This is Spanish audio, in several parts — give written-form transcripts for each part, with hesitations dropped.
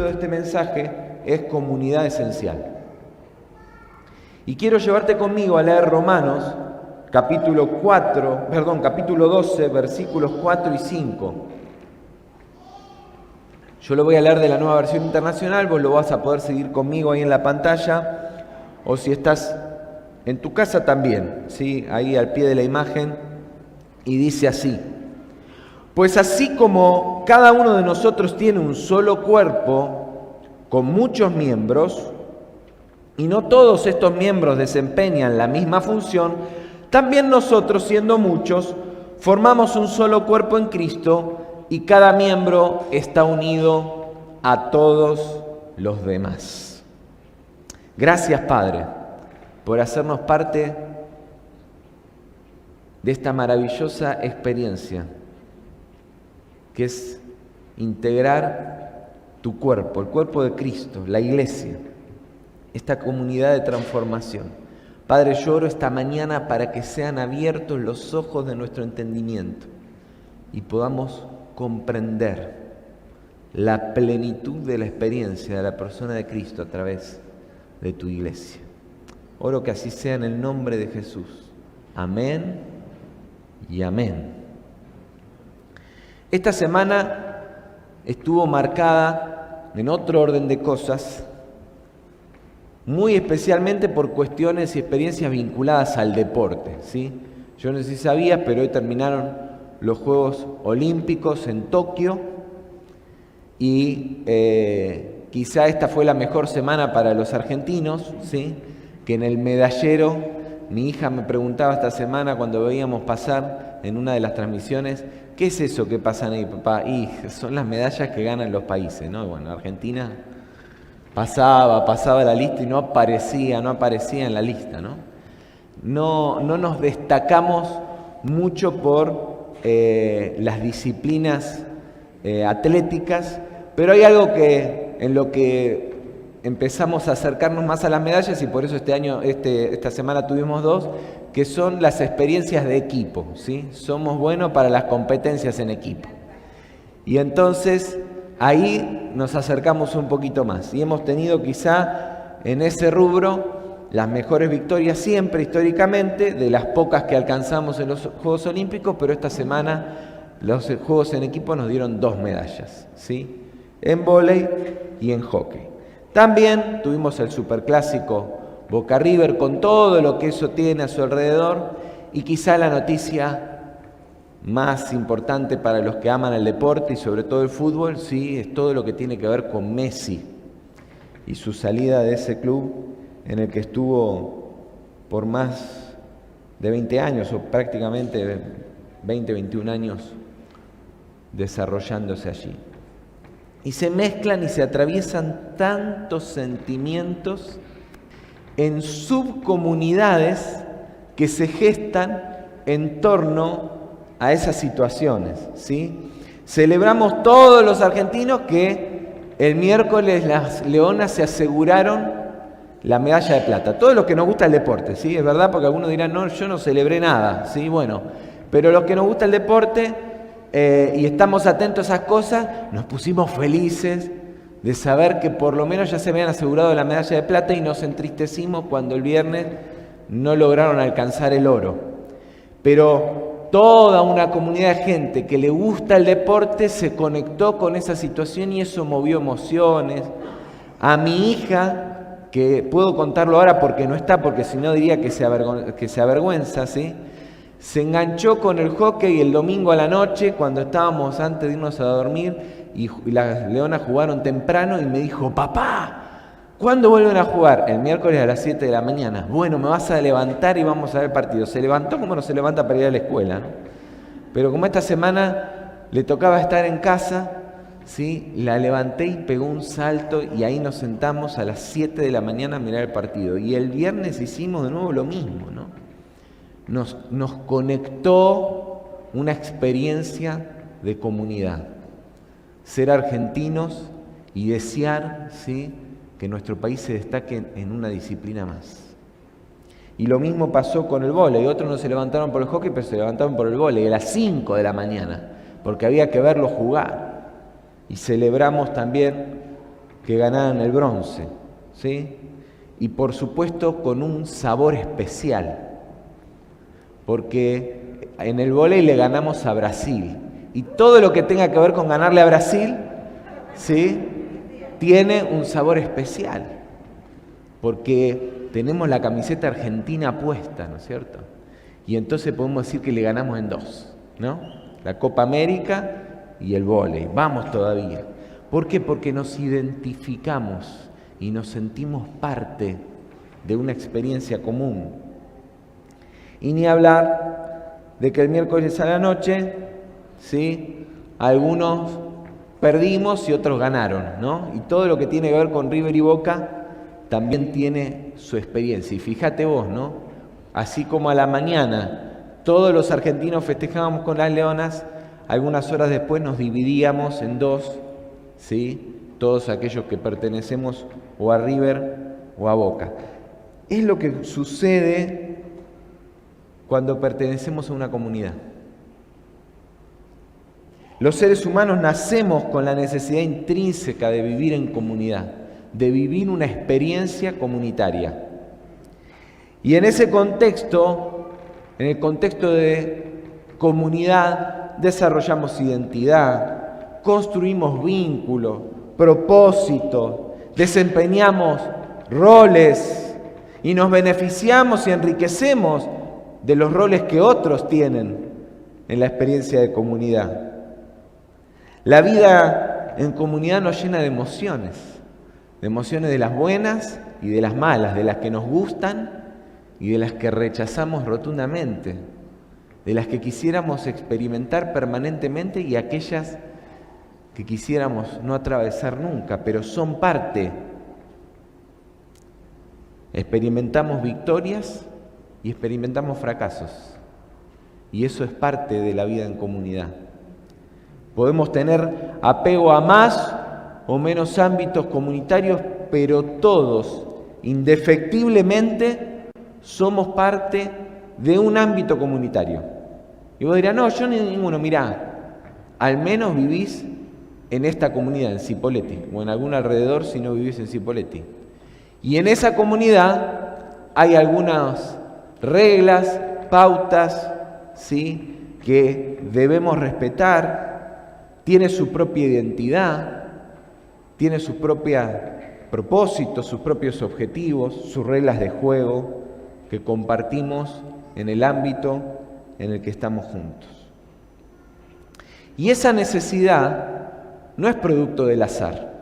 título de este mensaje es Comunidad Esencial. Y quiero llevarte conmigo a leer Romanos, capítulo 12, versículos 4 y 5. Yo lo voy a leer de la Nueva Versión Internacional, vos lo vas a poder seguir conmigo ahí en la pantalla, o si estás en tu casa también, ¿sí? Ahí al pie de la imagen, y dice así: pues así como cada uno de nosotros tiene un solo cuerpo con muchos miembros, y no todos estos miembros desempeñan la misma función, también nosotros, siendo muchos, formamos un solo cuerpo en Cristo, y cada miembro está unido a todos los demás. Gracias, Padre, por hacernos parte de esta maravillosa experiencia que es integrar tu cuerpo, el cuerpo de Cristo, la iglesia, esta comunidad de transformación. Padre, yo oro esta mañana para que sean abiertos los ojos de nuestro entendimiento y podamos comprender la plenitud de la experiencia de la persona de Cristo a través de tu iglesia. Oro que así sea en el nombre de Jesús. Amén y amén. Esta semana estuvo marcada en otro orden de cosas, muy especialmente por cuestiones y experiencias vinculadas al deporte, ¿sí? Yo no sé si sabías, pero hoy terminaron los Juegos Olímpicos en Tokio y quizá esta fue la mejor semana para los argentinos, ¿sí? Que en el medallero, mi hija me preguntaba esta semana cuando veíamos pasar en una de las transmisiones: ¿qué es eso que pasan ahí, papá? Y son las medallas que ganan los países, ¿no? Bueno, Argentina pasaba la lista y no aparecía en la lista, ¿no? No nos destacamos mucho por las disciplinas atléticas, pero hay algo en lo que empezamos a acercarnos más a las medallas, y por eso esta semana tuvimos dos, que son las experiencias de equipo, ¿sí? Somos buenos para las competencias en equipo. Y entonces ahí nos acercamos un poquito más y hemos tenido quizá en ese rubro las mejores victorias siempre históricamente, de las pocas que alcanzamos en los Juegos Olímpicos, pero esta semana los Juegos en equipo nos dieron 2 medallas, ¿sí? En vóley y en hockey. También tuvimos el superclásico Boca River con todo lo que eso tiene a su alrededor, y quizá la noticia más importante para los que aman el deporte y sobre todo el fútbol, sí, es todo lo que tiene que ver con Messi y su salida de ese club en el que estuvo por más de 20 años, o prácticamente 21 años desarrollándose allí. Y se mezclan y se atraviesan tantos sentimientos en subcomunidades que se gestan en torno a esas situaciones, ¿sí? Celebramos todos los argentinos que el miércoles las Leonas se aseguraron la medalla de plata. Todos los que nos gusta el deporte, ¿sí? Es verdad, porque algunos dirán: no, yo no celebré nada, ¿sí? Bueno, pero los que nos gusta el deporte y estamos atentos a esas cosas, nos pusimos felices de saber que por lo menos ya se habían asegurado la medalla de plata, y nos entristecimos cuando el viernes no lograron alcanzar el oro. Pero toda una comunidad de gente que le gusta el deporte se conectó con esa situación y eso movió emociones. A mi hija, que puedo contarlo ahora porque no está, porque si no diría que se avergüenza, ¿sí? Se enganchó con el hockey el domingo a la noche cuando estábamos antes de irnos a dormir y las Leonas jugaron temprano, y me dijo: papá, ¿cuándo vuelven a jugar? El miércoles a las 7 de la mañana. Bueno, me vas a levantar y vamos a ver el partido. Se levantó como no se levanta para ir a la escuela, ¿no? Pero como esta semana le tocaba estar en casa, ¿sí? La levanté y pegó un salto, y ahí nos sentamos a las 7 de la mañana a mirar el partido. Y el viernes hicimos de nuevo lo mismo, ¿no? Nos conectó una experiencia de comunidad. Ser argentinos y desear, ¿sí?, que nuestro país se destaque en una disciplina más. Y lo mismo pasó con el vóley. Otros no se levantaron por el hockey, pero se levantaron por el vóley a las 5 de la mañana, porque había que verlo jugar. Y celebramos también que ganaran el bronce, ¿sí? Y por supuesto con un sabor especial, porque en el vóley le ganamos a Brasil, y todo lo que tenga que ver con ganarle a Brasil, ¿sí?, tiene un sabor especial, porque tenemos la camiseta argentina puesta, ¿no es cierto? Y entonces podemos decir que le ganamos en dos, ¿no? La Copa América y el vóley. Vamos todavía. ¿Por qué? Porque nos identificamos y nos sentimos parte de una experiencia común. Y ni hablar de que el miércoles a la noche, ¿sí?, algunos perdimos y otros ganaron, ¿no? Y todo lo que tiene que ver con River y Boca también tiene su experiencia. Y fíjate vos, ¿no? Así como a la mañana todos los argentinos festejábamos con las Leonas, algunas horas después nos dividíamos en dos, ¿sí?, todos aquellos que pertenecemos o a River o a Boca. Es lo que sucede cuando pertenecemos a una comunidad. Los seres humanos nacemos con la necesidad intrínseca de vivir en comunidad, de vivir una experiencia comunitaria. Y en ese contexto, en el contexto de comunidad, desarrollamos identidad, construimos vínculos, propósitos, desempeñamos roles y nos beneficiamos y enriquecemos de los roles que otros tienen en la experiencia de comunidad. La vida en comunidad nos llena de emociones de las buenas y de las malas, de las que nos gustan y de las que rechazamos rotundamente, de las que quisiéramos experimentar permanentemente y aquellas que quisiéramos no atravesar nunca, pero son parte. Experimentamos victorias y experimentamos fracasos, y eso es parte de la vida en comunidad. Podemos tener apego a más o menos ámbitos comunitarios, pero todos, indefectiblemente, somos parte de un ámbito comunitario. Y vos dirás, no, yo ni ninguno. Mirá, al menos vivís en esta comunidad, en Cipolletti, o en algún alrededor si no vivís en Cipolletti. Y en esa comunidad hay algunas reglas, pautas, ¿sí?, que debemos respetar. Tiene su propia identidad, tiene su propio propósito, sus propios objetivos, sus reglas de juego que compartimos en el ámbito en el que estamos juntos. Y esa necesidad no es producto del azar.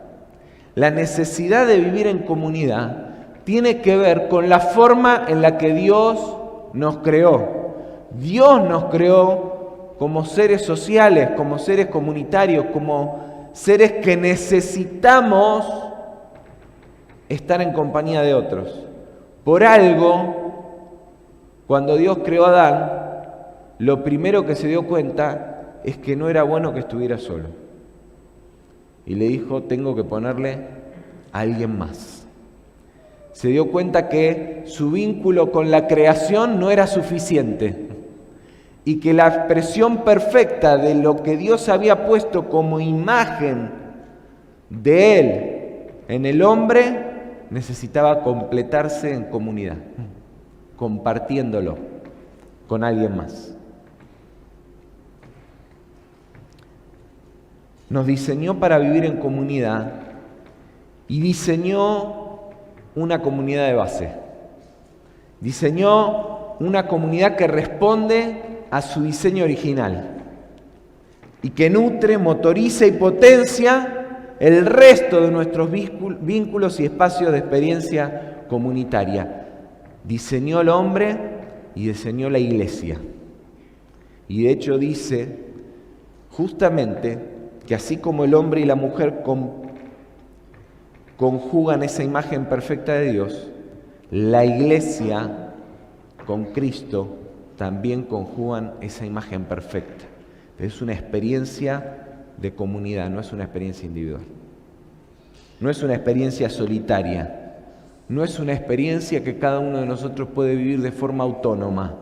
La necesidad de vivir en comunidad tiene que ver con la forma en la que Dios nos creó. Dios nos creó como seres sociales, como seres comunitarios, como seres que necesitamos estar en compañía de otros. Por algo, cuando Dios creó a Adán, lo primero que se dio cuenta es que no era bueno que estuviera solo. Y le dijo, tengo que ponerle a alguien más. Se dio cuenta que su vínculo con la creación no era suficiente y que la expresión perfecta de lo que Dios había puesto como imagen de Él en el hombre necesitaba completarse en comunidad, compartiéndolo con alguien más. Nos diseñó para vivir en comunidad y diseñó una comunidad de base. Diseñó una comunidad que responde a su diseño original y que nutre, motoriza y potencia el resto de nuestros vínculos y espacios de experiencia comunitaria. Diseñó al hombre y diseñó la iglesia. Y de hecho dice justamente que así como el hombre y la mujer conjugan esa imagen perfecta de Dios, la iglesia con Cristo también conjugan esa imagen perfecta. Es una experiencia de comunidad, no es una experiencia individual. No es una experiencia solitaria. No es una experiencia que cada uno de nosotros puede vivir de forma autónoma.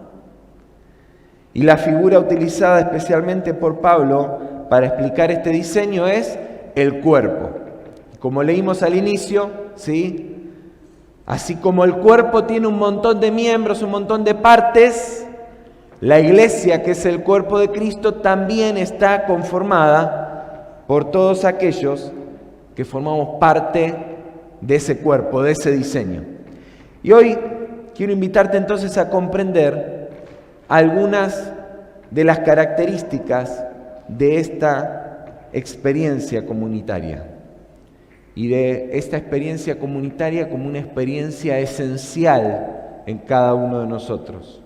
Y la figura utilizada especialmente por Pablo para explicar este diseño es el cuerpo. Como leímos al inicio, ¿sí? Así como el cuerpo tiene un montón de miembros, un montón de partes, la iglesia, que es el cuerpo de Cristo, también está conformada por todos aquellos que formamos parte de ese cuerpo, de ese diseño. Y hoy quiero invitarte entonces a comprender algunas de las características de esta experiencia comunitaria y de esta experiencia comunitaria como una experiencia esencial en cada uno de nosotros.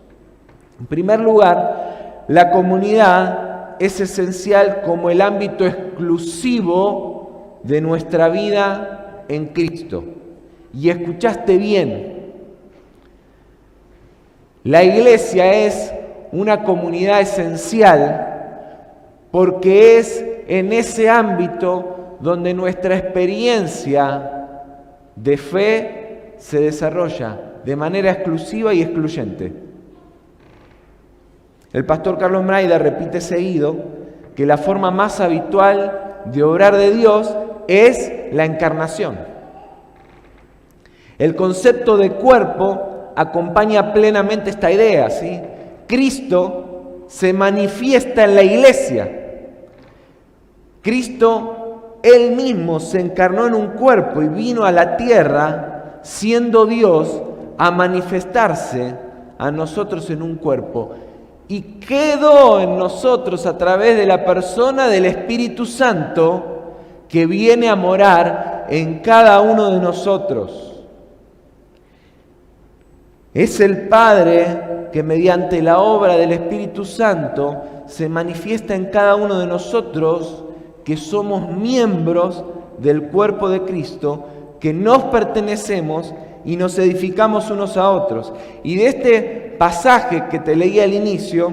En primer lugar, la comunidad es esencial como el ámbito exclusivo de nuestra vida en Cristo. Y escuchaste bien, la iglesia es una comunidad esencial porque es en ese ámbito donde nuestra experiencia de fe se desarrolla de manera exclusiva y excluyente. El pastor Carlos Mraida repite seguido que la forma más habitual de obrar de Dios es la encarnación. El concepto de cuerpo acompaña plenamente esta idea, ¿sí? Cristo se manifiesta en la iglesia. Cristo, Él mismo, se encarnó en un cuerpo y vino a la tierra, siendo Dios, a manifestarse a nosotros en un cuerpo. Y quedó en nosotros a través de la persona del Espíritu Santo que viene a morar en cada uno de nosotros. Es el Padre que mediante la obra del Espíritu Santo se manifiesta en cada uno de nosotros que somos miembros del cuerpo de Cristo, que nos pertenecemos y nos edificamos unos a otros. Y de este pasaje que te leí al inicio,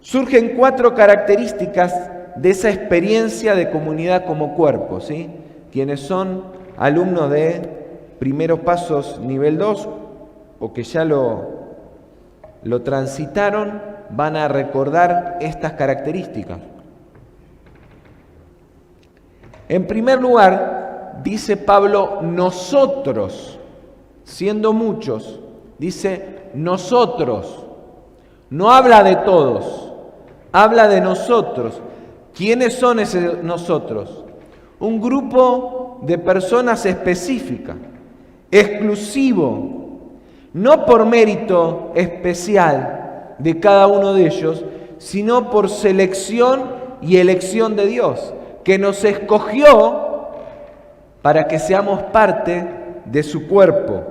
surgen 4 características de esa experiencia de comunidad como cuerpo, ¿sí? Quienes son alumnos de Primeros Pasos nivel 2 o que ya lo transitaron, van a recordar estas características. En primer lugar, dice Pablo, nosotros, siendo muchos, dice nosotros. No habla de todos, habla de nosotros. ¿Quiénes son esos nosotros? Un grupo de personas específicas, exclusivo, no por mérito especial de cada uno de ellos, sino por selección y elección de Dios, que nos escogió para que seamos parte de su cuerpo.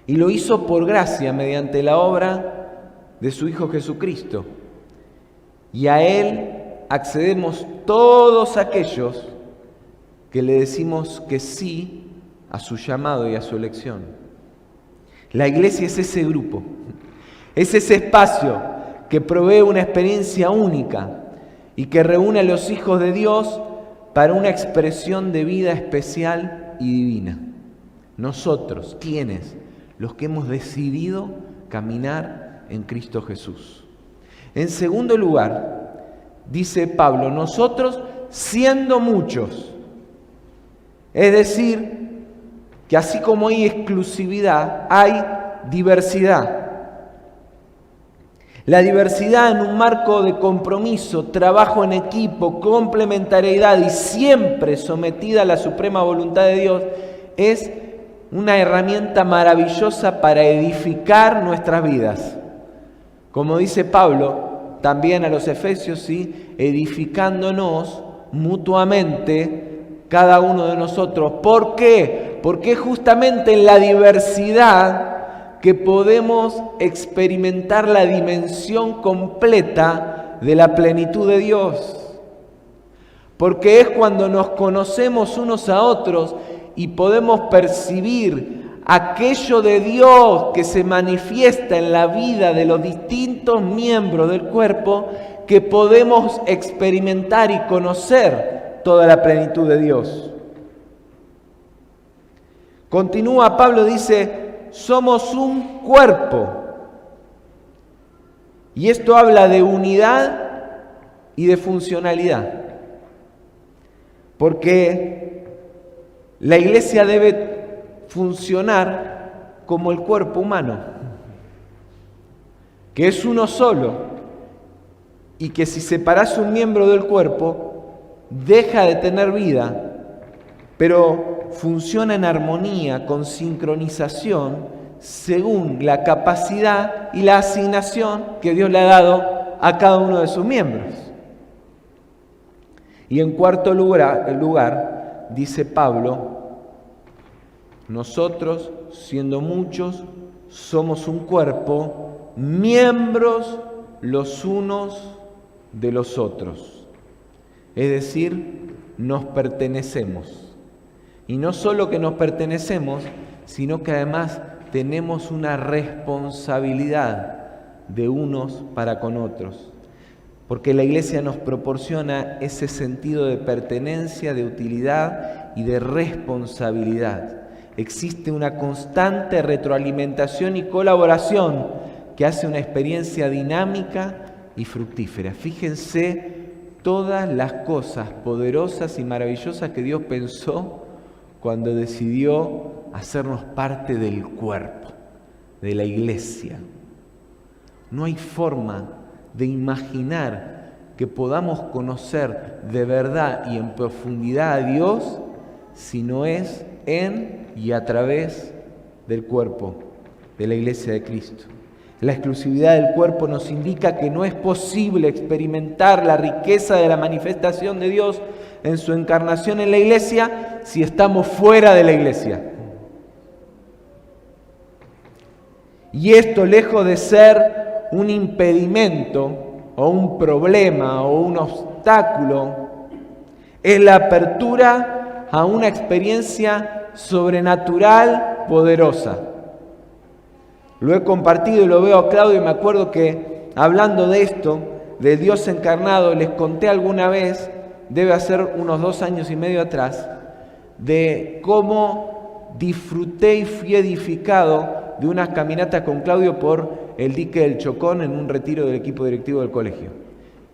Y lo hizo por gracia mediante la obra de su Hijo Jesucristo. Y a Él accedemos todos aquellos que le decimos que sí a su llamado y a su elección. La iglesia es ese grupo, es ese espacio que provee una experiencia única y que reúne a los hijos de Dios para una expresión de vida especial y divina. Nosotros, ¿quiénes? Los que hemos decidido caminar en Cristo Jesús. En segundo lugar, dice Pablo, nosotros siendo muchos. Es decir, que así como hay exclusividad, hay diversidad. La diversidad en un marco de compromiso, trabajo en equipo, complementariedad y siempre sometida a la suprema voluntad de Dios es una herramienta maravillosa para edificar nuestras vidas. Como dice Pablo, también a los Efesios, ¿sí? Edificándonos mutuamente cada uno de nosotros. ¿Por qué? Porque es justamente en la diversidad que podemos experimentar la dimensión completa de la plenitud de Dios. Porque es cuando nos conocemos unos a otros y podemos percibir aquello de Dios que se manifiesta en la vida de los distintos miembros del cuerpo, que podemos experimentar y conocer toda la plenitud de Dios. Continúa Pablo, dice, somos un cuerpo. Y esto habla de unidad y de funcionalidad. Porque la iglesia debe funcionar como el cuerpo humano, que es uno solo, y que si separás un miembro del cuerpo, deja de tener vida, pero funciona en armonía, con sincronización, según la capacidad y la asignación que Dios le ha dado a cada uno de sus miembros. Y en cuarto lugar, dice Pablo, nosotros, siendo muchos, somos un cuerpo, miembros los unos de los otros. Es decir, nos pertenecemos. Y no solo que nos pertenecemos, sino que además tenemos una responsabilidad de unos para con otros. Porque la iglesia nos proporciona ese sentido de pertenencia, de utilidad y de responsabilidad. Existe una constante retroalimentación y colaboración que hace una experiencia dinámica y fructífera. Fíjense todas las cosas poderosas y maravillosas que Dios pensó cuando decidió hacernos parte del cuerpo, de la iglesia. No hay forma de imaginar que podamos conocer de verdad y en profundidad a Dios si no es en y a través del cuerpo de la iglesia de Cristo. La exclusividad del cuerpo nos indica que no es posible experimentar la riqueza de la manifestación de Dios en su encarnación en la iglesia si estamos fuera de la iglesia. Y esto, lejos de ser un impedimento o un problema o un obstáculo, es la apertura a una experiencia sobrenatural poderosa. Lo he compartido y lo veo a Claudio y me acuerdo que hablando de esto, del Dios encarnado, les conté alguna vez, debe hacer unos 2 años y medio atrás, de cómo disfruté y fui edificado de unas caminatas con Claudio por el dique del Chocón en un retiro del equipo directivo del colegio.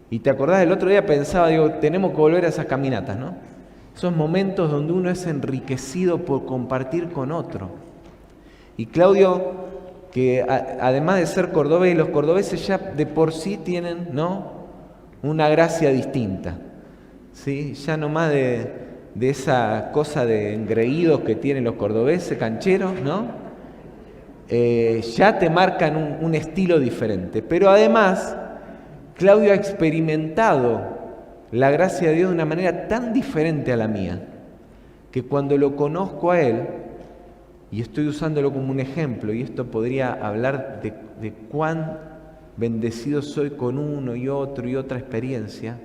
Y te acordás, el otro día pensaba, digo, tenemos que volver a esas caminatas, ¿no? Esos momentos donde uno es enriquecido por compartir con otro. Y Claudio, que además de ser cordobés, los cordobeses ya de por sí tienen, ¿no?, una gracia distinta, ¿sí? Ya no más de esa cosa de engreídos que tienen los cordobeses, cancheros, ¿no? Ya te marcan un estilo diferente. Pero además, Claudio ha experimentado la gracia de Dios de una manera tan diferente a la mía, que cuando lo conozco a él, y estoy usándolo como un ejemplo, y esto podría hablar de cuán bendecido soy con uno y otra experiencia,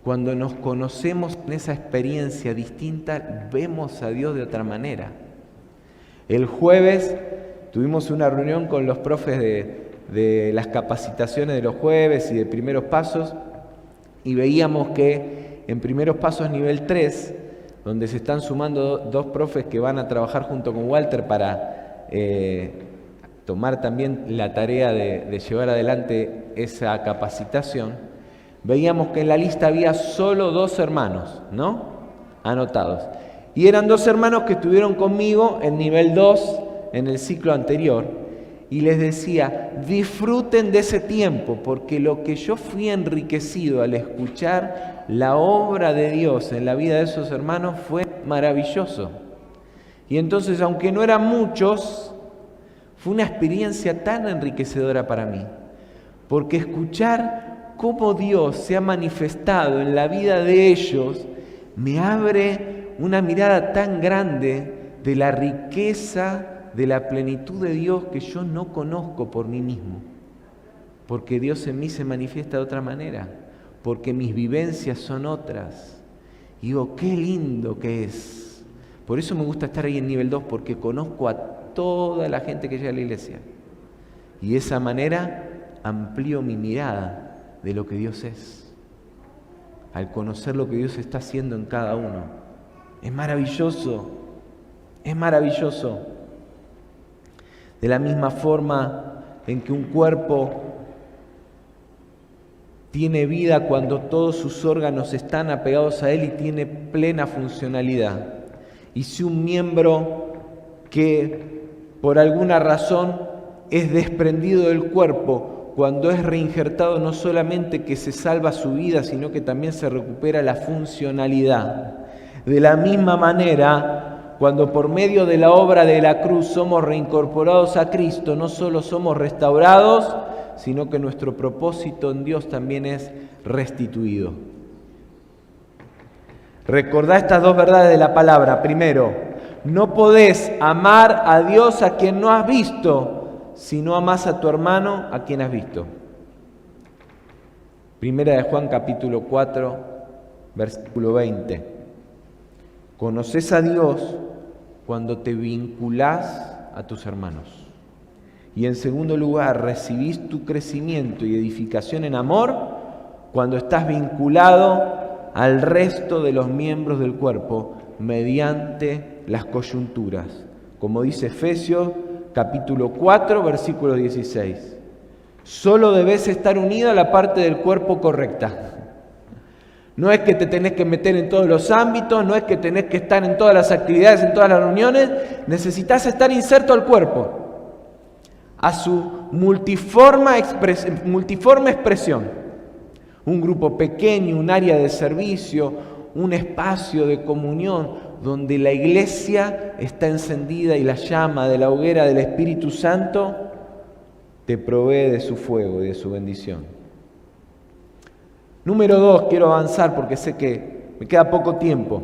cuando nos conocemos en esa experiencia distinta, vemos a Dios de otra manera. El jueves tuvimos una reunión con los profes de las capacitaciones de los jueves y de primeros pasos, y veíamos que en primeros pasos nivel 3, donde se están sumando 2 profes que van a trabajar junto con Walter para tomar también la tarea de llevar adelante esa capacitación, veíamos que en la lista había solo 2 hermanos, ¿no?, anotados. Y eran 2 hermanos que estuvieron conmigo en nivel 2 en el ciclo anterior. Y les decía, disfruten de ese tiempo, porque lo que yo fui enriquecido al escuchar la obra de Dios en la vida de esos hermanos fue maravilloso. Y entonces, aunque no eran muchos, fue una experiencia tan enriquecedora para mí, porque escuchar cómo Dios se ha manifestado en la vida de ellos me abre una mirada tan grande de la riqueza de la plenitud de Dios que yo no conozco por mí mismo, porque Dios en mí se manifiesta de otra manera, porque mis vivencias son otras. Y digo, qué lindo que es. Por eso me gusta estar ahí en nivel 2, porque conozco a toda la gente que llega a la iglesia. Y de esa manera amplío mi mirada de lo que Dios es, al conocer lo que Dios está haciendo en cada uno. Es maravilloso, es maravilloso. De la misma forma en que un cuerpo tiene vida cuando todos sus órganos están apegados a Él y tiene plena funcionalidad. Y si un miembro que por alguna razón es desprendido del cuerpo, cuando es reinjertado, no solamente que se salva su vida, sino que también se recupera la funcionalidad. De la misma manera, cuando por medio de la obra de la cruz somos reincorporados a Cristo, no solo somos restaurados, sino que nuestro propósito en Dios también es restituido. Recordá estas dos verdades de la palabra. Primero, no podés amar a Dios a quien no has visto, si no amás a tu hermano a quien has visto. Primera de Juan capítulo 4, versículo 20. Conoces a Dios cuando te vinculás a tus hermanos. Y en segundo lugar, recibís tu crecimiento y edificación en amor cuando estás vinculado al resto de los miembros del cuerpo mediante las coyunturas. Como dice Efesios capítulo 4, versículo 16. Solo debes estar unido a la parte del cuerpo correcta. No es que te tenés que meter en todos los ámbitos, no es que tenés que estar en todas las actividades, en todas las reuniones. Necesitas estar inserto al cuerpo, a su multiforme expresión. Un grupo pequeño, un área de servicio, un espacio de comunión donde la iglesia está encendida y la llama de la hoguera del Espíritu Santo te provee de su fuego y de su bendición. Número 2, quiero avanzar porque sé que me queda poco tiempo,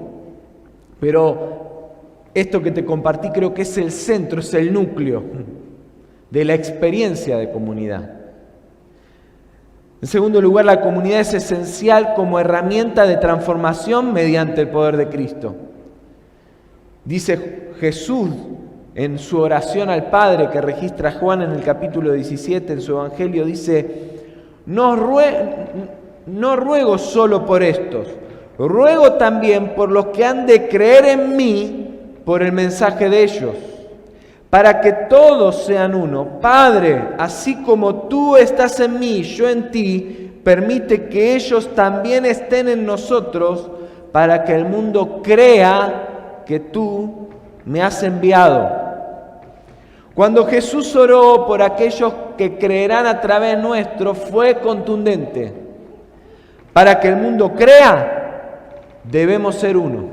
pero esto que te compartí creo que es el centro, es el núcleo de la experiencia de comunidad. En segundo lugar, la comunidad es esencial como herramienta de transformación mediante el poder de Cristo. Dice Jesús en su oración al Padre que registra Juan en el capítulo 17 en su Evangelio, dice: no ruego solo por estos, ruego también por los que han de creer en mí por el mensaje de ellos, para que todos sean uno. Padre, así como tú estás en mí y yo en ti, permite que ellos también estén en nosotros, para que el mundo crea que tú me has enviado. Cuando Jesús oró por aquellos que creerán a través nuestro, fue contundente. Para que el mundo crea, debemos ser uno.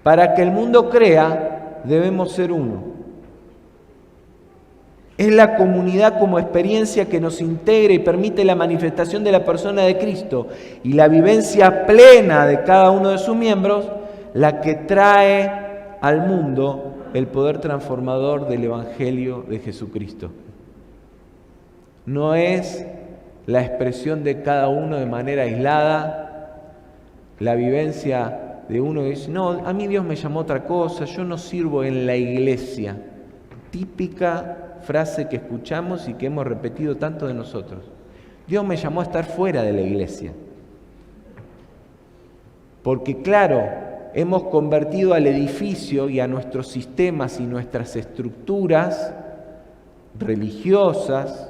Para que el mundo crea, debemos ser uno. Es la comunidad como experiencia que nos integra y permite la manifestación de la persona de Cristo y la vivencia plena de cada uno de sus miembros, la que trae al mundo el poder transformador del Evangelio de Jesucristo. No es la expresión de cada uno de manera aislada, la vivencia de uno que dice: no, a mí Dios me llamó a otra cosa, yo no sirvo en la iglesia. Típica frase que escuchamos y que hemos repetido tanto de nosotros. Dios me llamó a estar fuera de la iglesia. Porque claro, hemos convertido al edificio y a nuestros sistemas y nuestras estructuras religiosas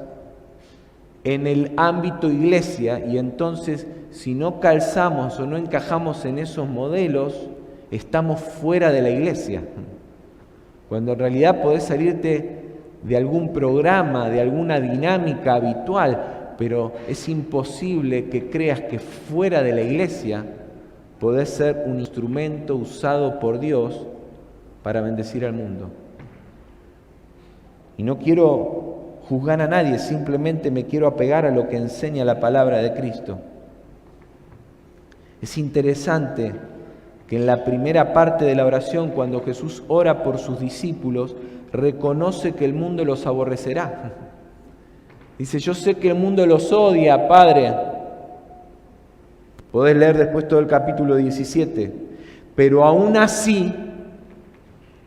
en el ámbito iglesia, y entonces si no calzamos o no encajamos en esos modelos, estamos fuera de la iglesia. Cuando en realidad podés salirte de algún programa, de alguna dinámica habitual, pero es imposible que creas que fuera de la iglesia podés ser un instrumento usado por Dios para bendecir al mundo. Y no quiero juzgar a nadie, simplemente me quiero apegar a lo que enseña la palabra de Cristo. Es interesante que en la primera parte de la oración, cuando Jesús ora por sus discípulos, reconoce que el mundo los aborrecerá. Dice: yo sé que el mundo los odia, Padre. Podés leer después todo el capítulo 17. Pero aún así,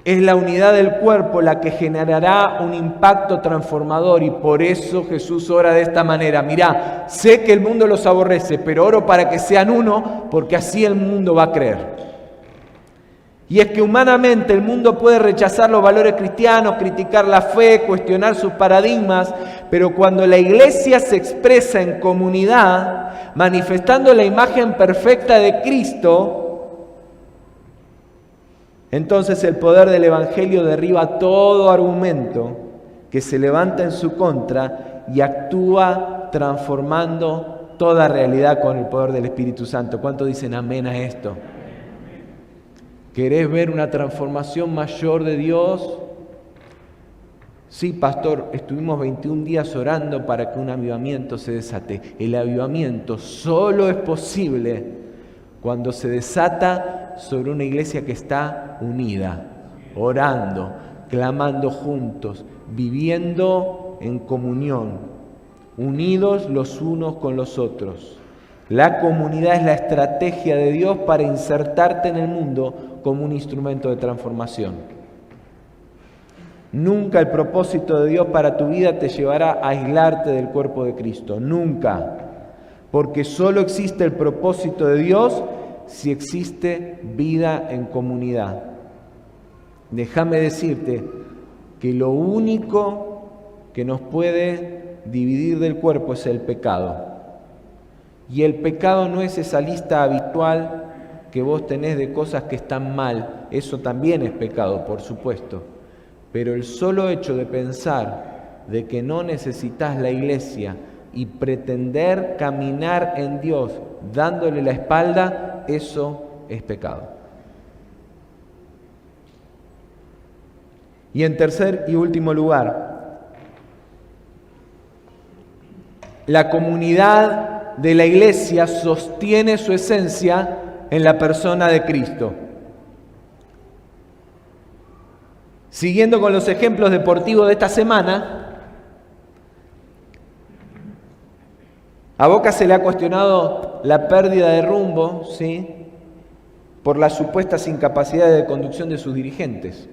es la unidad del cuerpo la que generará un impacto transformador, y por eso Jesús ora de esta manera: mirá, sé que el mundo los aborrece, pero oro para que sean uno, porque así el mundo va a creer. Y es que humanamente el mundo puede rechazar los valores cristianos, criticar la fe, cuestionar sus paradigmas, pero cuando la iglesia se expresa en comunidad, manifestando la imagen perfecta de Cristo, entonces el poder del Evangelio derriba todo argumento que se levanta en su contra y actúa transformando toda realidad con el poder del Espíritu Santo. ¿Cuántos dicen amén a esto? ¿Querés ver una transformación mayor de Dios? Sí, pastor, estuvimos 21 días orando para que un avivamiento se desate. El avivamiento solo es posible cuando se desata sobre una iglesia que está unida, orando, clamando juntos, viviendo en comunión, unidos los unos con los otros. La comunidad es la estrategia de Dios para insertarte en el mundo como un instrumento de transformación. Nunca el propósito de Dios para tu vida te llevará a aislarte del cuerpo de Cristo. Nunca. Porque solo existe el propósito de Dios si existe vida en comunidad. Déjame decirte que lo único que nos puede dividir del cuerpo es el pecado. Y el pecado no es esa lista habitual que vos tenés de cosas que están mal. Eso también es pecado, por supuesto. Pero el solo hecho de pensar de que no necesitas la iglesia y pretender caminar en Dios dándole la espalda, eso es pecado. Y en tercer y último lugar, la comunidad de la iglesia sostiene su esencia en la persona de Cristo. Siguiendo con los ejemplos deportivos de esta semana, a Boca se le ha cuestionado la pérdida de rumbo, ¿sí?, por las supuestas incapacidades de conducción de sus dirigentes.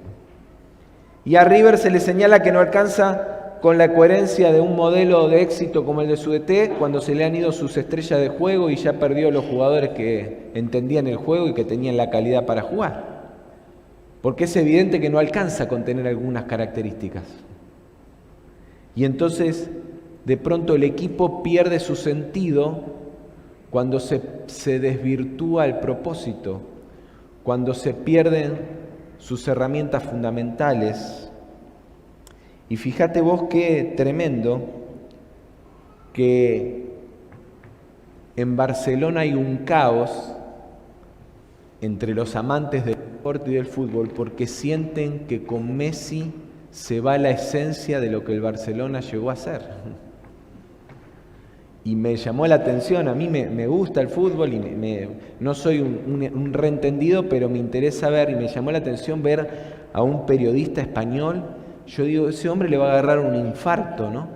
Y a River se le señala que no alcanza con la coherencia de un modelo de éxito como el de su DT, cuando se le han ido sus estrellas de juego y ya perdió los jugadores que entendían el juego y que tenían la calidad para jugar. Porque es evidente que no alcanza con tener algunas características. Y entonces, de pronto el equipo pierde su sentido cuando se desvirtúa el propósito, cuando se pierden sus herramientas fundamentales. Y fíjate vos qué tremendo que en Barcelona hay un caos entre los amantes del deporte y del fútbol porque sienten que con Messi se va la esencia de lo que el Barcelona llegó a ser. Y me llamó la atención, a mí me gusta el fútbol y no soy un reentendido, pero me interesa ver, y me llamó la atención ver a un periodista español. Yo digo, ese hombre le va a agarrar un infarto, ¿no?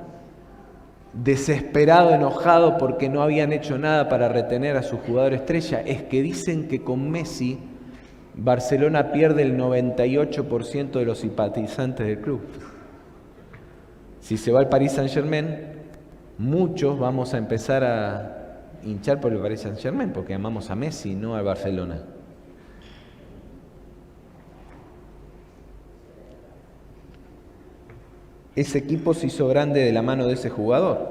Desesperado, enojado porque no habían hecho nada para retener a su jugador estrella. Es que dicen que con Messi Barcelona pierde el 98% de los simpatizantes del club. Si se va al Paris Saint-Germain, muchos vamos a empezar a hinchar por el Paris Saint-Germain porque amamos a Messi, no al Barcelona. Ese equipo se hizo grande de la mano de ese jugador,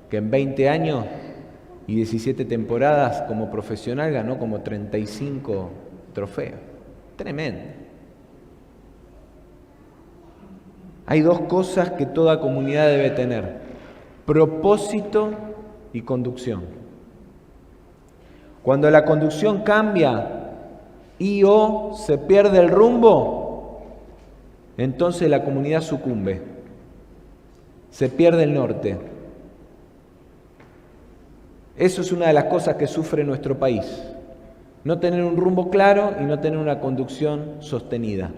que en 20 años y 17 temporadas como profesional ganó como 35 trofeos. Tremendo. Hay dos cosas que toda comunidad debe tener: propósito y conducción. Cuando la conducción cambia y o se pierde el rumbo, entonces la comunidad sucumbe. Se pierde el norte. Eso es una de las cosas que sufre nuestro país. No tener un rumbo claro y no tener una conducción sostenida.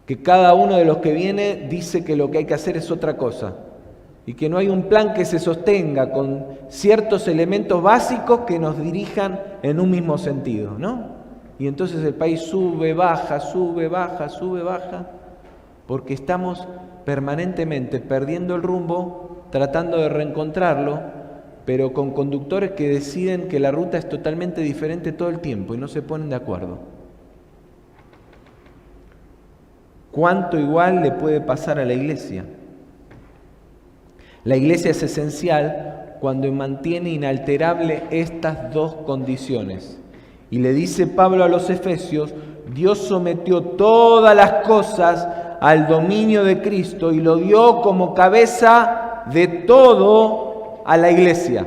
Que cada uno de los que viene dice que lo que hay que hacer es otra cosa. Y que no hay un plan que se sostenga con ciertos elementos básicos que nos dirijan en un mismo sentido, ¿no? Y entonces el país sube, baja, sube, baja, sube, baja, porque estamos permanentemente perdiendo el rumbo, tratando de reencontrarlo, pero con conductores que deciden que la ruta es totalmente diferente todo el tiempo y no se ponen de acuerdo. ¿Cuánto igual le puede pasar a la iglesia? La iglesia es esencial cuando mantiene inalterable estas dos condiciones. Y le dice Pablo a los Efesios, Dios sometió todas las cosas al dominio de Cristo y lo dio como cabeza de todo a la iglesia.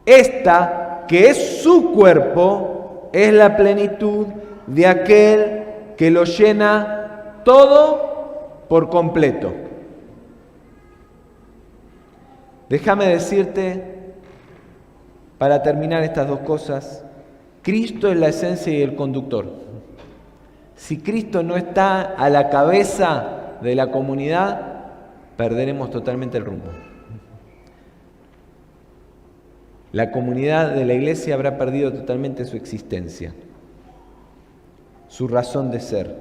Esta, que es su cuerpo, es la plenitud de aquel que lo llena todo por completo. Déjame decirte, para terminar estas dos cosas, Cristo es la esencia y el conductor. Si Cristo no está a la cabeza de la comunidad, perderemos totalmente el rumbo. La comunidad de la iglesia habrá perdido totalmente su existencia, su razón de ser.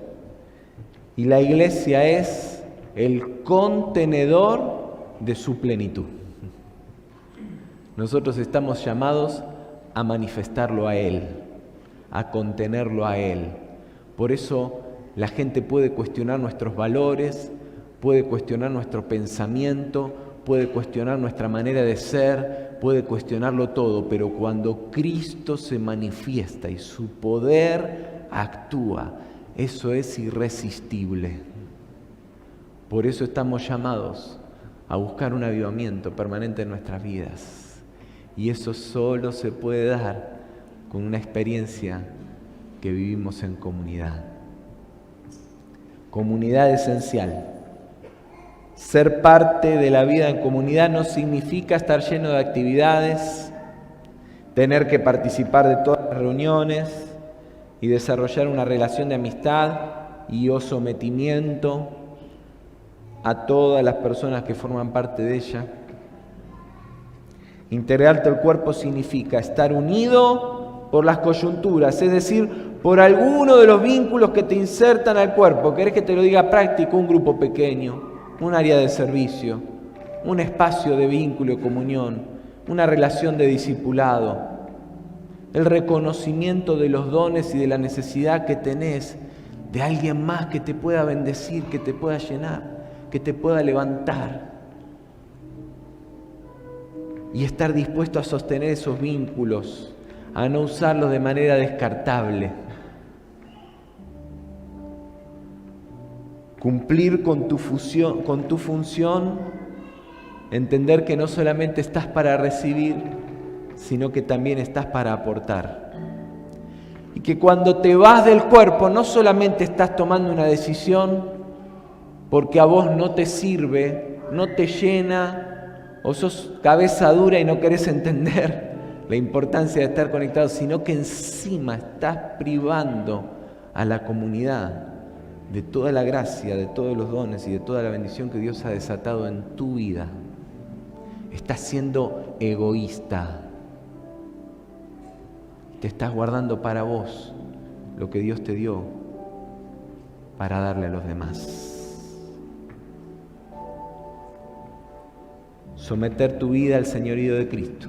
Y la iglesia es el contenedor de su plenitud. Nosotros estamos llamados a manifestarlo a Él, a contenerlo a Él. Por eso la gente puede cuestionar nuestros valores, puede cuestionar nuestro pensamiento, puede cuestionar nuestra manera de ser, puede cuestionarlo todo, pero cuando Cristo se manifiesta y su poder actúa, eso es irresistible. Por eso estamos llamados a buscar un avivamiento permanente en nuestras vidas. Y eso solo se puede dar con una experiencia que vivimos en comunidad. Comunidad esencial. Ser parte de la vida en comunidad no significa estar lleno de actividades, tener que participar de todas las reuniones y desarrollar una relación de amistad y o sometimiento a todas las personas que forman parte de ella. Integrarte al cuerpo significa estar unido por las coyunturas, es decir, por alguno de los vínculos que te insertan al cuerpo. ¿Querés que te lo diga práctico? Un grupo pequeño, un área de servicio, un espacio de vínculo y comunión, una relación de discipulado, el reconocimiento de los dones y de la necesidad que tenés de alguien más que te pueda bendecir, que te pueda llenar, que te pueda levantar. Y estar dispuesto a sostener esos vínculos, a no usarlos de manera descartable. Cumplir con tu función, entender que no solamente estás para recibir, sino que también estás para aportar. Y que cuando te vas del cuerpo, no solamente estás tomando una decisión porque a vos no te sirve, no te llena, o sos cabeza dura y no querés entender la importancia de estar conectados, sino que encima estás privando a la comunidad de toda la gracia, de todos los dones y de toda la bendición que Dios ha desatado en tu vida. Estás siendo egoísta. Te estás guardando para vos lo que Dios te dio para darle a los demás. Someter tu vida al señorío de Cristo.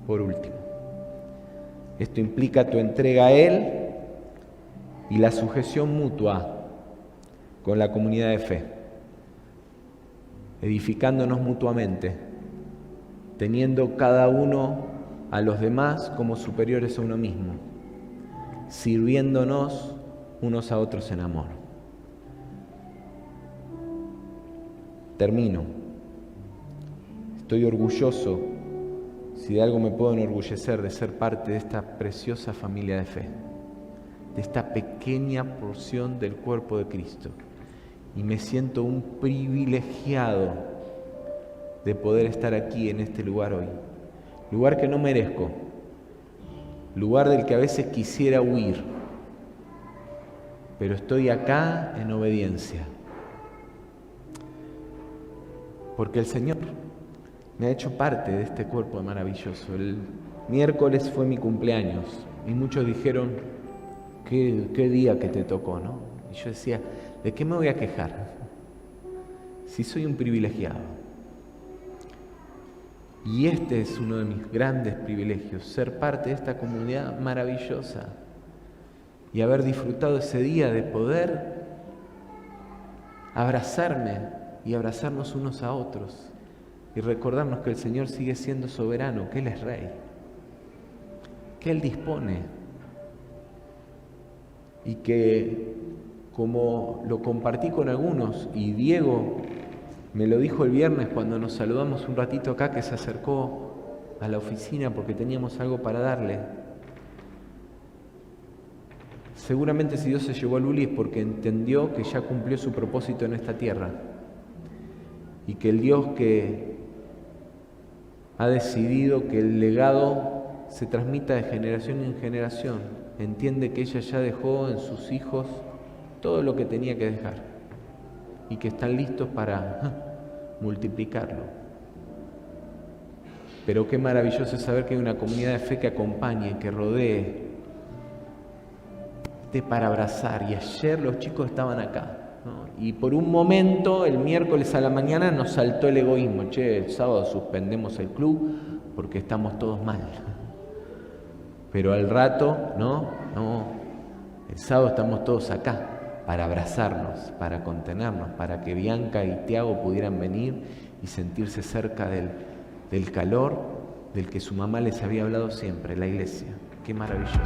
Por último, esto implica tu entrega a Él y la sujeción mutua con la comunidad de fe, edificándonos mutuamente, teniendo cada uno a los demás como superiores a uno mismo, sirviéndonos unos a otros en amor. Termino. Estoy orgulloso, si de algo me puedo enorgullecer, de ser parte de esta preciosa familia de fe, de esta pequeña porción del cuerpo de Cristo. Y me siento un privilegiado de poder estar aquí en este lugar hoy. Lugar que no merezco, lugar del que a veces quisiera huir, pero estoy acá en obediencia. Porque el Señor me ha hecho parte de este cuerpo maravilloso. El miércoles fue mi cumpleaños y muchos dijeron, qué día que te tocó, ¿no? Y yo decía, ¿de qué me voy a quejar? Si soy un privilegiado. Y este es uno de mis grandes privilegios, ser parte de esta comunidad maravillosa y haber disfrutado ese día de poder abrazarme y abrazarnos unos a otros y recordarnos que el Señor sigue siendo soberano, que Él es Rey, que Él dispone y que, como lo compartí con algunos, y Diego me lo dijo el viernes cuando nos saludamos un ratito acá, que se acercó a la oficina porque teníamos algo para darle. Seguramente si Dios se llevó a Luli es porque entendió que ya cumplió su propósito en esta tierra y que el Dios que ha decidido que el legado se transmita de generación en generación entiende que ella ya dejó en sus hijos todo lo que tenía que dejar y que están listos para multiplicarlo. Pero qué maravilloso es saber que hay una comunidad de fe que acompañe, que rodee, para abrazar. Y ayer los chicos estaban acá, ¿no? Y por un momento, el miércoles a la mañana, nos saltó el egoísmo. Che, el sábado suspendemos el club porque estamos todos mal. Pero al rato, no, el sábado estamos todos acá para abrazarnos, para contenernos, para que Bianca y Tiago pudieran venir y sentirse cerca del calor del que su mamá les había hablado siempre, la iglesia. Qué maravilloso.